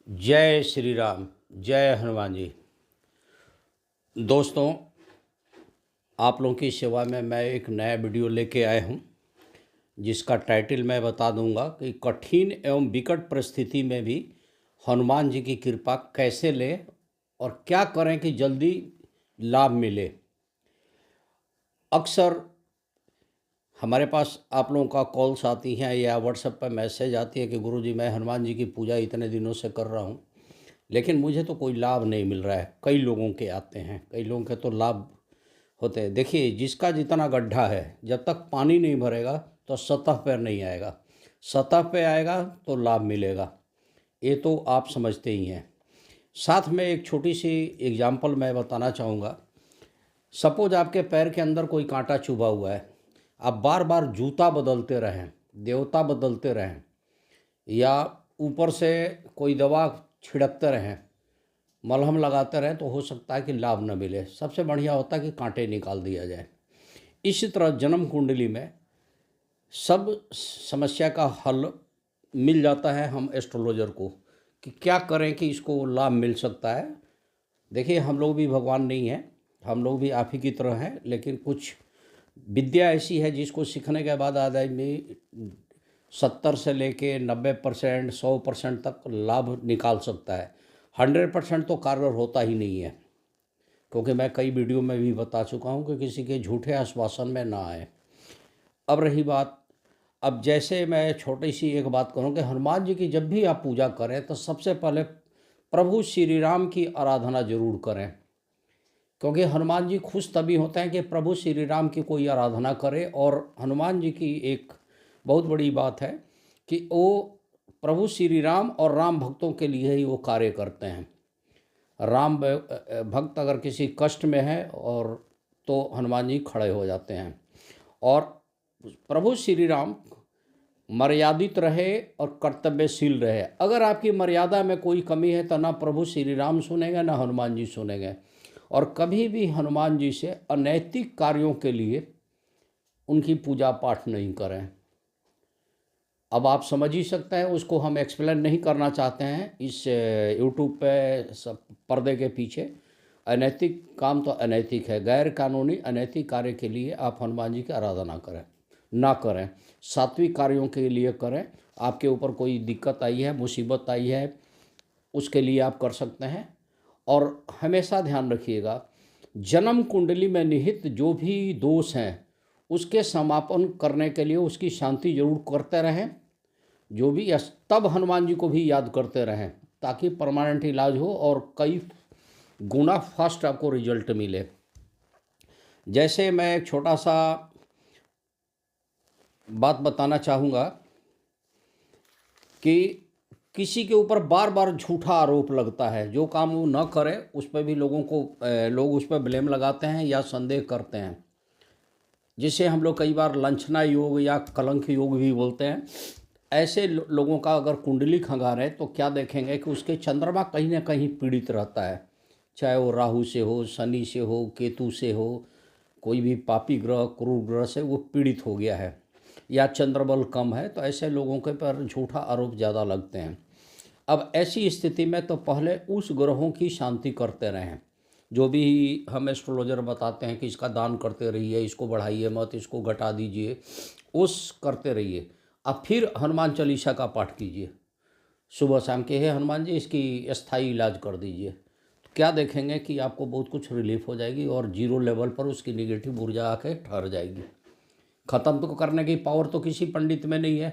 जय श्री राम। जय हनुमान जी। दोस्तों, आप लोगों की सेवा में मैं एक नया वीडियो लेके आया हूँ, जिसका टाइटल मैं बता दूंगा कि कठिन एवं विकट परिस्थिति में भी हनुमान जी की कृपा कैसे लें और क्या करें कि जल्दी लाभ मिले। अक्सर हमारे पास आप लोगों का कॉल्स आती हैं या व्हाट्सएप पर मैसेज आती है कि गुरुजी मैं हनुमान जी की पूजा इतने दिनों से कर रहा हूँ, लेकिन मुझे तो कोई लाभ नहीं मिल रहा है। कई लोगों के आते हैं, कई लोगों के तो लाभ होते हैं। देखिए, जिसका जितना गड्ढा है, जब तक पानी नहीं भरेगा तो सतह पर नहीं आएगा, सतह पे आएगा तो लाभ मिलेगा। ये तो आप समझते ही हैं। साथ में एक छोटी सी एग्जाम्पल मैं बताना चाहूँगा। सपोज आपके पैर के अंदर कोई कांटा चुभा हुआ है, आप बार बार जूता बदलते रहें, देवता बदलते रहें, या ऊपर से कोई दवा छिड़कते रहें, मलहम लगाते रहें, तो हो सकता है कि लाभ न मिले। सबसे बढ़िया होता है कि कांटे निकाल दिया जाए। इसी तरह जन्म कुंडली में सब समस्या का हल मिल जाता है हम एस्ट्रोलॉजर को, कि क्या करें कि इसको लाभ मिल सकता है। देखिए, हम लोग भी भगवान नहीं हैं, हम लोग भी आप ही की तरह हैं, लेकिन कुछ विद्या ऐसी है जिसको सीखने के बाद आदमी 70 से लेके 90%, 100% तक लाभ निकाल सकता है। 100% तो कारगर होता ही नहीं है, क्योंकि मैं कई वीडियो में भी बता चुका हूँ कि किसी के झूठे आश्वासन में ना आए। अब रही बात, अब जैसे मैं छोटी सी एक बात करूँ कि हनुमान जी की जब भी आप पूजा करें तो सबसे पहले प्रभु श्री राम की आराधना जरूर करें, क्योंकि हनुमान जी खुश तभी होते हैं कि प्रभु श्री राम की कोई आराधना करे। और हनुमान जी की एक बहुत बड़ी बात है कि वो प्रभु श्री राम और राम भक्तों के लिए ही वो कार्य करते हैं। राम भक्त अगर किसी कष्ट में है और तो हनुमान जी खड़े हो जाते हैं। और प्रभु श्री राम मर्यादित रहे और कर्तव्यशील रहे। अगर आपकी मर्यादा में कोई कमी है तो ना प्रभु श्री राम सुनेंगे ना हनुमान जी सुनेंगे। और कभी भी हनुमान जी से अनैतिक कार्यों के लिए उनकी पूजा पाठ नहीं करें। अब आप समझ ही सकते हैं, उसको हम एक्सप्लेन नहीं करना चाहते हैं इस यूट्यूब पे सब पर्दे के पीछे। अनैतिक काम तो अनैतिक है, गैर कानूनी अनैतिक कार्य के लिए आप हनुमान जी की आराधना करें ना करें, सात्विक कार्यों के लिए करें। आपके ऊपर कोई दिक्कत आई है, मुसीबत आई है, उसके लिए आप कर सकते हैं। और हमेशा ध्यान रखिएगा, जन्म कुंडली में निहित जो भी दोष हैं उसके समापन करने के लिए उसकी शांति जरूर करते रहें, जो भी। तब हनुमान जी को भी याद करते रहें, ताकि परमानेंट इलाज हो और कई गुना फास्ट आपको रिजल्ट मिले। जैसे मैं एक छोटा सा बात बताना चाहूँगा कि किसी के ऊपर बार बार झूठा आरोप लगता है, जो काम वो न करे उस पर भी लोग उस पर ब्लेम लगाते हैं या संदेह करते हैं, जिसे हम लोग कई बार लांछना योग या कलंक योग भी बोलते हैं। ऐसे लोगों का अगर कुंडली खंगारें तो क्या देखेंगे कि उसके चंद्रमा कहीं ना कहीं पीड़ित रहता है, चाहे वो राहु से हो, शनि से हो, केतु से हो, कोई भी पापी ग्रह, क्रूर ग्रह से वो पीड़ित हो गया है, या चंद्रबल कम है, तो ऐसे लोगों के पर झूठा आरोप ज़्यादा लगते हैं। अब ऐसी स्थिति में तो पहले उस ग्रहों की शांति करते रहें। जो भी हम एस्ट्रोलॉजर बताते हैं कि इसका दान करते रहिए, इसको बढ़ाइए मत, इसको घटा दीजिए, उस करते रहिए। अब फिर हनुमान चालीसा का पाठ कीजिए सुबह शाम के, हे हनुमान जी इसकी अस्थाई इलाज कर दीजिए। तो क्या देखेंगे कि आपको बहुत कुछ रिलीफ हो जाएगी और जीरो लेवल पर उसकी निगेटिव ऊर्जा आके ठहर जाएगी। ख़त्म तो करने की पावर तो किसी पंडित में नहीं है,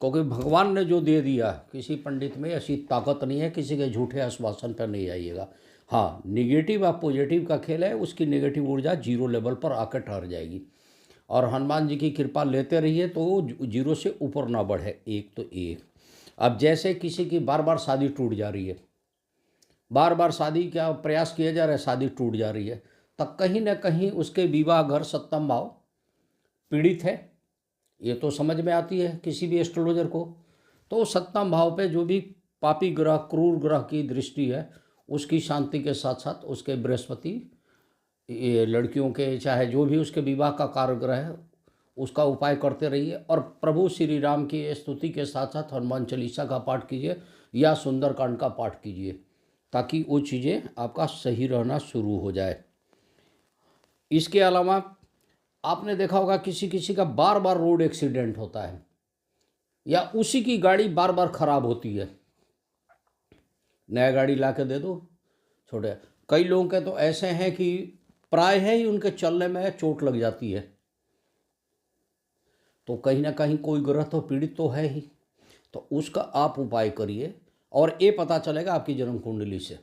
क्योंकि भगवान ने जो दे दिया, किसी पंडित में ऐसी ताकत नहीं है। किसी के झूठे आश्वासन पर नहीं आइएगा। हाँ, निगेटिव और पॉजिटिव का खेल है, उसकी निगेटिव ऊर्जा जीरो लेवल पर आकर ठहर जाएगी। और हनुमान जी की कृपा लेते रहिए तो जीरो से ऊपर ना बढ़े, एक तो एक। अब जैसे किसी की बार बार शादी टूट जा रही है, बार बार शादी का प्रयास किया जा रहा है, शादी टूट जा रही है, तब कहीं ना कहीं उसके विवाह घर सप्तम भाव पीड़ित है। ये तो समझ में आती है किसी भी एस्ट्रोलॉजर को। तो सप्तम भाव पे जो भी पापी ग्रह, क्रूर ग्रह की दृष्टि है, उसकी शांति के साथ साथ उसके बृहस्पति, ये लड़कियों के चाहे जो भी उसके विवाह का कारग्रह है, उसका उपाय करते रहिए। और प्रभु श्री राम की स्तुति के साथ साथ हनुमान चालीसा का पाठ कीजिए, या सुंदरकांड का पाठ कीजिए, ताकि वो चीज़ें आपका सही रहना शुरू हो जाए। इसके अलावा आपने देखा होगा किसी किसी का बार बार रोड एक्सीडेंट होता है, या उसी की गाड़ी बार बार खराब होती है। नया गाड़ी ला के दे दो, छोटे। कई लोगों के तो ऐसे हैं कि प्राय है ही उनके चलने में चोट लग जाती है, तो कहीं ना कहीं कोई ग्रह तो पीड़ित तो है ही। तो उसका आप उपाय करिए, और ये पता चलेगा आपकी जन्म कुंडली से।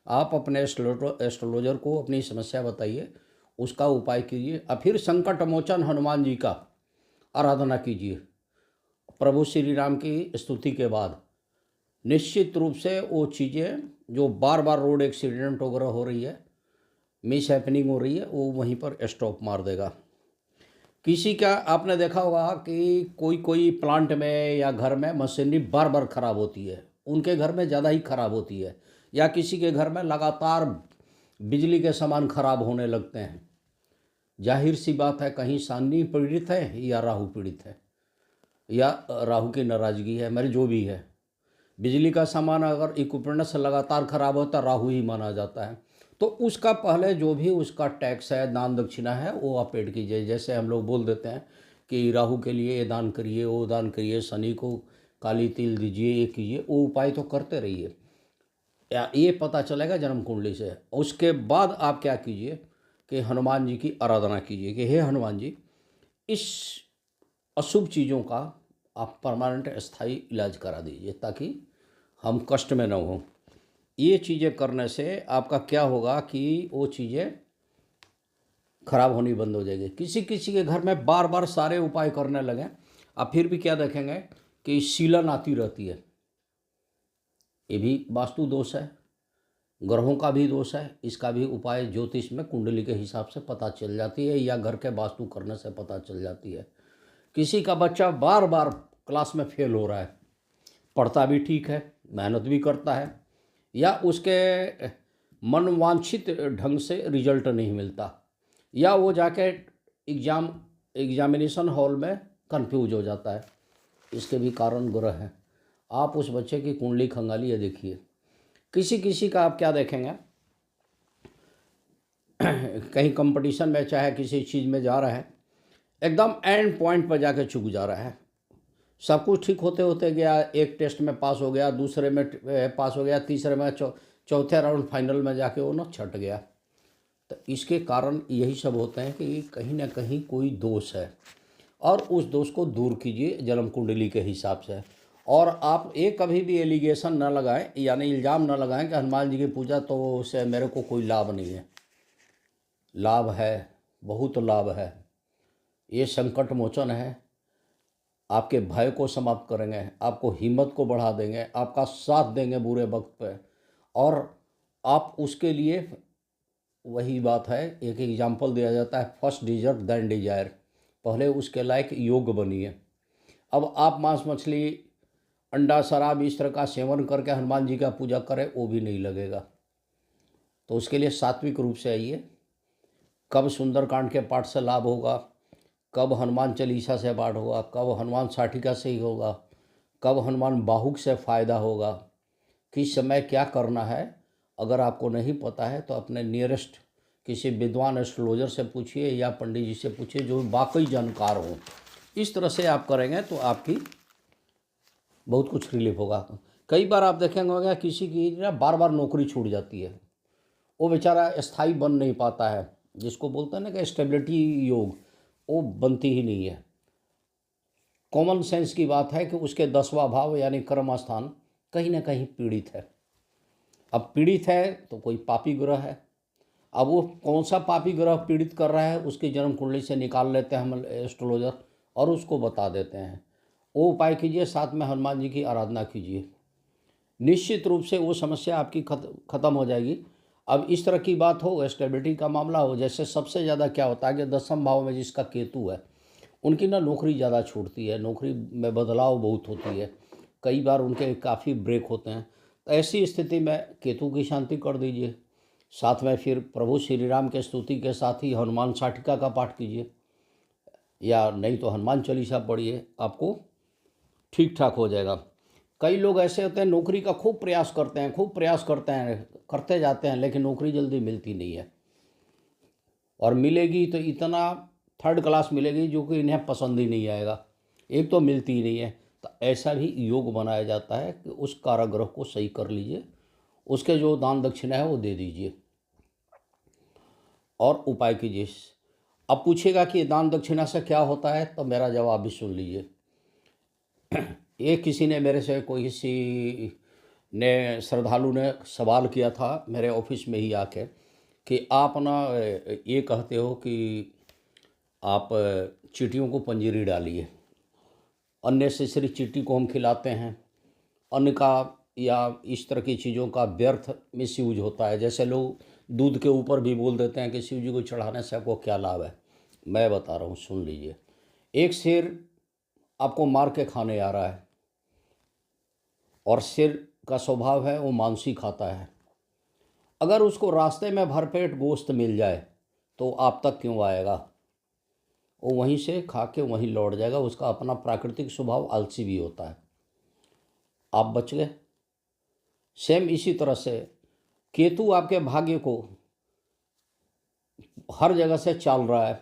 आप अपने एस्ट्रोलॉजर को अपनी समस्या बताइए, उसका उपाय कीजिए, और फिर संकट मोचन हनुमान जी का आराधना कीजिए। प्रभु श्री राम की स्तुति के बाद निश्चित रूप से वो चीज़ें जो बार बार रोड एक्सीडेंट वगैरह हो रही है, मिस हैपनिंग हो रही है, वो वहीं पर स्टॉप मार देगा। किसी का आपने देखा होगा कि कोई कोई प्लांट में या घर में मशीनरी बार बार ख़राब होती है, उनके घर में ज़्यादा ही ख़राब होती है, या किसी के घर में लगातार बिजली के सामान ख़राब होने लगते हैं। जाहिर सी बात है, कहीं शनि पीड़ित है या राहु पीड़ित है, या राहु की नाराज़गी है, मेरे जो भी है। बिजली का सामान अगर इक्विपमेंट से लगातार ख़राब होता है, राहु ही माना जाता है। तो उसका पहले जो भी उसका टैक्स है, दान दक्षिणा है, वो आप पेड कीजिए। जैसे हम लोग बोल देते हैं कि राहु के लिए ये दान करिए, वो दान करिए, शनि को काली तिल दीजिए, ये कीजिए, वो उपाय तो करते रहिए। या ये पता चलेगा जन्म कुंडली से। उसके बाद आप क्या कीजिए कि हनुमान जी की आराधना कीजिए कि हे हनुमान जी, इस अशुभ चीज़ों का आप परमानेंट स्थायी इलाज करा दीजिए, ताकि हम कष्ट में न हों। ये चीज़ें करने से आपका क्या होगा कि वो चीज़ें खराब होनी बंद हो जाएगी। किसी किसी के घर में बार बार सारे उपाय करने लगें, आप फिर भी क्या देखेंगे कि सीलन आती रहती है। ये भी वास्तु दोष है, ग्रहों का भी दोष है। इसका भी उपाय ज्योतिष में कुंडली के हिसाब से पता चल जाती है, या घर के वास्तु करने से पता चल जाती है। किसी का बच्चा बार बार क्लास में फेल हो रहा है, पढ़ता भी ठीक है, मेहनत भी करता है, या उसके मनवांछित ढंग से रिजल्ट नहीं मिलता, या वो जाके एग्जामिनेशन हॉल में कंफ्यूज हो जाता है, इसके भी कारण ग्रह हैं। आप उस बच्चे की कुंडली खंगालिए, देखिए। किसी किसी का आप क्या देखेंगे, कहीं कंपटीशन में चाहे किसी चीज़ में जा रहा है, एकदम एंड पॉइंट पर जाके चूक जा रहा है। सब कुछ ठीक होते होते गया, एक टेस्ट में पास हो गया, दूसरे में पास हो गया, तीसरे में चौथे राउंड फाइनल में जाके वो न छट गया। तो इसके कारण यही सब होते हैं कि कहीं ना कहीं कोई दोष है, और उस दोष को दूर कीजिए जन्म कुंडली के हिसाब से। और आप एक कभी भी एलिगेशन न लगाएं, यानी इल्ज़ाम न लगाएं कि हनुमान जी की पूजा तो उससे मेरे को कोई लाभ नहीं है। लाभ है, बहुत लाभ है। ये संकट मोचन है, आपके भय को समाप्त करेंगे, आपको हिम्मत को बढ़ा देंगे, आपका साथ देंगे बुरे वक्त पे। और आप उसके लिए, वही बात है, एक एग्जाम्पल दिया जाता है, फर्स्ट डिजर्व देन डिजायर। पहले उसके लायक योग्य बनिए। अब आप मांस मछली अंडा शराब इस तरह का सेवन करके हनुमान जी का पूजा करें, वो भी नहीं लगेगा। तो उसके लिए सात्विक रूप से आइए। कब सुंदरकांड के पाठ से लाभ होगा, कब हनुमान चालीसा से पाठ होगा, कब हनुमान साठिका से ही होगा, कब हनुमान बाहुक से फ़ायदा होगा, किस समय क्या करना है, अगर आपको नहीं पता है तो अपने नियरेस्ट किसी विद्वान एस्ट्रोलॉजर से पूछिए, या पंडित जी से पूछिए जो वाकई जानकार हों। इस तरह से आप करेंगे तो आपकी बहुत कुछ रिलीफ होगा। कई बार आप देखेंगे किसी की ना बार बार नौकरी छूट जाती है, वो बेचारा स्थायी बन नहीं पाता है, जिसको बोलते हैं ना कि स्टेबिलिटी योग, वो बनती ही नहीं है। कॉमन सेंस की बात है कि उसके 10वां भाव यानी कर्म स्थान कहीं ना कहीं पीड़ित है। अब पीड़ित है तो कोई पापी ग्रह है। अब वो कौन सा पापी ग्रह पीड़ित कर रहा है, उसकी जन्म कुंडली से निकाल लेते हैं हम एस्ट्रोलॉजर, और उसको बता देते हैं। वो उपाय कीजिए, साथ में हनुमान जी की आराधना कीजिए, निश्चित रूप से वो समस्या आपकी ख़त्म हो जाएगी। अब इस तरह की बात हो, स्टेबिलिटी का मामला हो, जैसे सबसे ज़्यादा क्या होता है कि 10वें भाव में जिसका केतु है, उनकी ना नौकरी ज़्यादा छूटती है, नौकरी में बदलाव बहुत होती है, कई बार उनके काफ़ी ब्रेक होते हैं। तो ऐसी स्थिति में केतु की शांति कर दीजिए। साथ में फिर प्रभु श्री राम के स्तुति के साथ ही हनुमान साठिका का पाठ कीजिए, या नहीं तो हनुमान चालीसा पढ़िए, आपको ठीक ठाक हो जाएगा। कई लोग ऐसे होते हैं नौकरी का खूब प्रयास करते हैं, खूब प्रयास करते हैं, करते जाते हैं, लेकिन नौकरी जल्दी मिलती नहीं है। और मिलेगी तो इतना थर्ड क्लास मिलेगी जो कि इन्हें पसंद ही नहीं आएगा, एक तो मिलती ही नहीं है। तो ऐसा भी योग बनाया जाता है कि उस कारागृह को सही कर लीजिए, उसके जो दान दक्षिणा है वो दे दीजिए और उपाय कीजिए। अब पूछेगा कि दान दक्षिणा से क्या होता है, तो मेरा जवाब भी सुन लीजिए। एक किसी ने मेरे से, कोई किसी ने, श्रद्धालु ने सवाल किया था मेरे ऑफिस में ही आके कि आप ना ये कहते हो कि आप चींटियों को पंजीरी डालिए, अननेसेसरी चींटी को हम खिलाते हैं, अन्न का या इस तरह की चीज़ों का व्यर्थ मिसयूज होता है। जैसे लोग दूध के ऊपर भी बोल देते हैं कि शिव जी को चढ़ाने से आपको क्या लाभ है। मैं बता रहा हूँ, सुन लीजिए। एक शेर आपको मार के खाने आ रहा है और शेर का स्वभाव है वो मांसी खाता है। अगर उसको रास्ते में भरपेट गोश्त मिल जाए तो आप तक क्यों आएगा, वो वहीं से खा के वहीं लौट जाएगा। उसका अपना प्राकृतिक स्वभाव आलसी भी होता है। आप बच गए। सेम इसी तरह से केतु आपके भाग्य को हर जगह से चाल रहा है,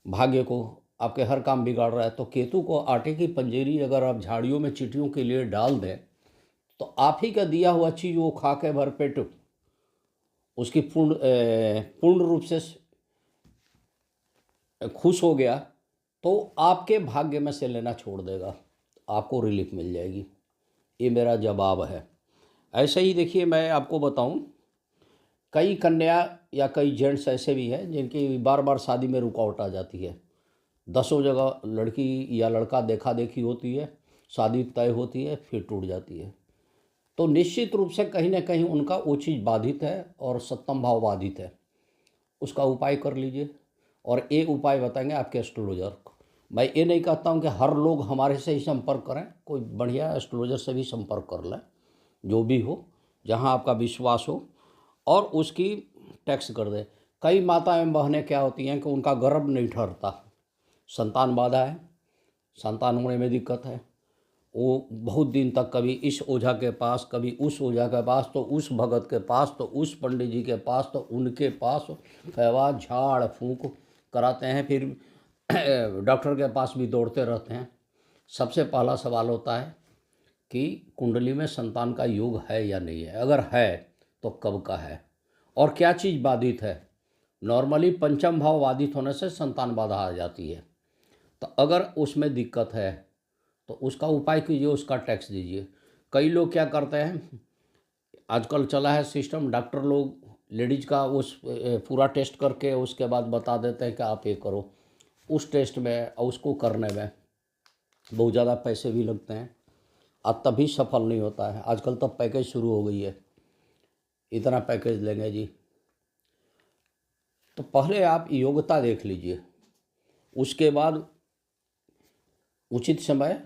भाग्य को आपके हर काम बिगाड़ रहा है। तो केतु को आटे की पंजेरी अगर आप झाड़ियों में चींटियों के लिए डाल दें तो आप ही का दिया हुआ चीज़ वो खा के भरपेट उसकी पूर्ण रूप से खुश हो गया तो आपके भाग्य में से लेना छोड़ देगा, आपको रिलीफ मिल जाएगी। ये मेरा जवाब है। ऐसे ही देखिए, मैं आपको बताऊं, कई कन्या या कई जेंट्स ऐसे भी हैं जिनकी बार बार शादी में रुकावट आ जाती है। दसों जगह लड़की या लड़का देखा देखी होती है, शादी तय होती है, फिर टूट जाती है। तो निश्चित रूप से कहीं ना कहीं उनका वो चीज़ बाधित है और सप्तम भाव बाधित है। उसका उपाय कर लीजिए। और एक उपाय बताएंगे आपके एस्ट्रोलॉजर को। मैं ये नहीं कहता हूँ कि हर लोग हमारे से ही संपर्क करें, कोई बढ़िया एस्ट्रोलॉजर से भी संपर्क कर लें, जो भी हो, जहाँ आपका विश्वास हो, और उसकी टैक्स कर दें। कई माता एवं बहनें क्या होती हैं कि उनका गर्भ नहीं ठहरता, संतान बाधा है, संतान होने में दिक्कत है, वो बहुत दिन तक कभी इस ओझा के पास, कभी उस ओझा के पास, तो उस भगत के पास, तो उस पंडित जी के पास, तो उनके पास कहवा झाड़ फूंक कराते हैं, फिर डॉक्टर के पास भी दौड़ते रहते हैं। सबसे पहला सवाल होता है कि कुंडली में संतान का योग है या नहीं है, अगर है तो कब का है और क्या चीज़ बाधित है। नॉर्मली पंचम भाव बाधित होने से संतान बाधा आ जाती है। तो अगर उसमें दिक्कत है तो उसका उपाय कीजिए, उसका टैक्स दीजिए। कई लोग क्या करते हैं, आजकल चला है सिस्टम, डॉक्टर लोग लेडीज का उस पूरा टेस्ट करके उसके बाद बता देते हैं कि आप ये करो। उस टेस्ट में और उसको करने में बहुत ज़्यादा पैसे भी लगते हैं और तभी सफल नहीं होता है। आजकल तो पैकेज शुरू हो गई है, इतना पैकेज लेंगे जी। तो पहले आप योग्यता देख लीजिए, उसके बाद उचित समय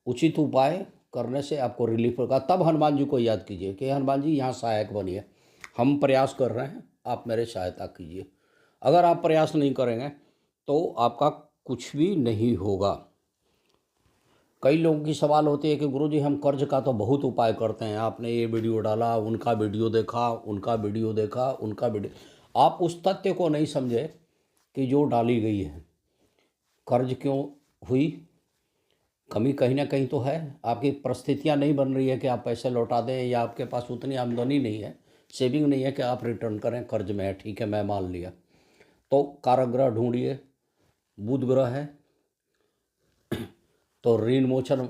उचित उपाय करने से आपको रिलीफ होगा। तब हनुमान जी को याद कीजिए कि हनुमान जी यहाँ सहायक बनिए, हम प्रयास कर रहे हैं, आप मेरे सहायता कीजिए। अगर आप प्रयास नहीं करेंगे तो आपका कुछ भी नहीं होगा। कई लोगों की सवाल होती है कि गुरुजी हम कर्ज का तो बहुत उपाय करते हैं, आपने ये वीडियो डाला, उनका वीडियो देखा, उनका वीडियो देखा, उनका वीडियो। आप उस तथ्य को नहीं समझे कि जो डाली गई है। कर्ज क्यों हुई, कमी कहीं ना कहीं तो है, आपकी परिस्थितियां नहीं बन रही है कि आप पैसे लौटा दें, या आपके पास उतनी आमदनी नहीं है, सेविंग नहीं है कि आप रिटर्न करें, कर्ज में है, ठीक है मैं मान लिया। तो कारक ढूंढिए, बुध ग्रह है तो ऋण मोचन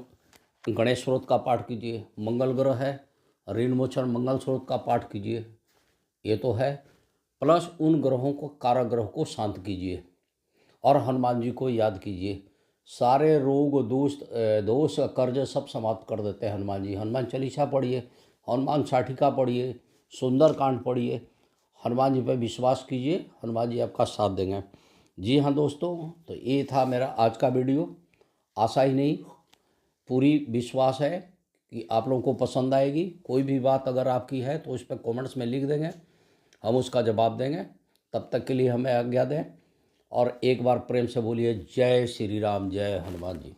गणेश स्रोत का पाठ कीजिए। मंगल ग्रह है, ऋण मोचन मंगल स्रोत का पाठ कीजिए, ये तो है। प्लस उन ग्रहों को, कारक ग्रह को शांत कीजिए और हनुमान जी को याद कीजिए। सारे रोग दोष कर्ज सब समाप्त कर देते हैं हनुमान जी। हनुमान चालीसा पढ़िए, हनुमान साठिका पढ़िए, सुंदरकांड पढ़िए, हनुमान जी पर विश्वास कीजिए, हनुमान जी आपका साथ देंगे। जी हाँ दोस्तों, तो ये था मेरा आज का वीडियो। आशा ही नहीं, पूरी विश्वास है कि आप लोगों को पसंद आएगी। कोई भी बात अगर आपकी है तो उस पर कमेंट्स में लिख देंगे, हम उसका जवाब देंगे। तब तक के लिए हमें आज्ञा दें और एक बार प्रेम से बोलिए जय श्री राम, जय हनुमान जी।